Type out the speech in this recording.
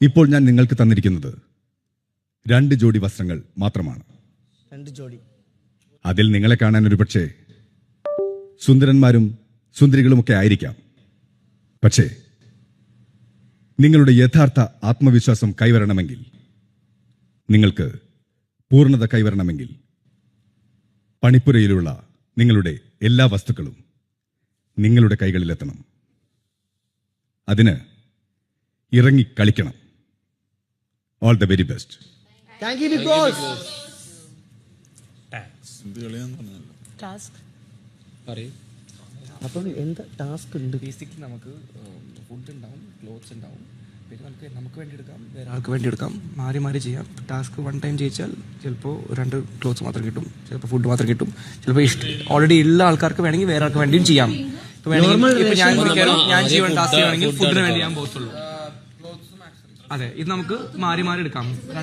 ഇപ്പോൾ ഞാൻ നിങ്ങൾക്ക് തന്നിരിക്കുന്നത് 2 ജോഡി വസ്ത്രങ്ങൾ മാത്രമാണ്. 2 ജോഡി. അതിൽ നിങ്ങളെ കാണാൻ ഒരു പക്ഷേ സുന്ദരന്മാരും സുന്ദരികളുമൊക്കെ ആയിരിക്കാം. പക്ഷേ നിങ്ങളുടെ യഥാർത്ഥ ആത്മവിശ്വാസം കൈവരണമെങ്കിൽ, നിങ്ങൾക്ക് പൂർണ്ണത കൈവരണമെങ്കിൽ, പണിപ്പുരയിലുള്ള നിങ്ങളുടെ എല്ലാ വസ്തുക്കളും നിങ്ങളുടെ കൈകളിലെത്തണം. അതിന് ഇറങ്ങി കളിക്കണം. All the very best. Thank you big boss. Task അപ്പോൾ എന്താ ടാസ്ക് ഉണ്ട്? ബേസിക്കലി നമുക്ക് ഫുഡ് ഉണ്ടാവും, ക്ലോത്ത്സ് ഉണ്ടാവും, പിന്നെ നമുക്ക് വേണ്ടി എടുക്കാം, വേറെ ആൾക്ക് വേണ്ടി എടുക്കാം, മാറി മാറി ചെയ്യാം. ടാസ്ക് 1 ടൈം ജയിച്ചാൽ ചിലപ്പോൾ 2 ക്ലോത്ത്സ് മാത്രം കിട്ടും, ചിലപ്പോൾ ഫുഡ് മാത്രം കിട്ടും, ചിലപ്പോൾ ഓൾറെഡി ഉള്ള ആൾക്കാർക്ക് വേണമെങ്കിൽ വേറെ ആൾക്ക് വേണ്ടിയും ചെയ്യാം. ഞാൻ ചെയ്യുന്ന ടാസ്ക് ആണെങ്കിൽ ഫുഡിന് വേണ്ടി ഞാൻ പോകത്തുള്ളൂ. അതെ, ഇത് നമുക്ക് മാറി മാറി എടുക്കാം.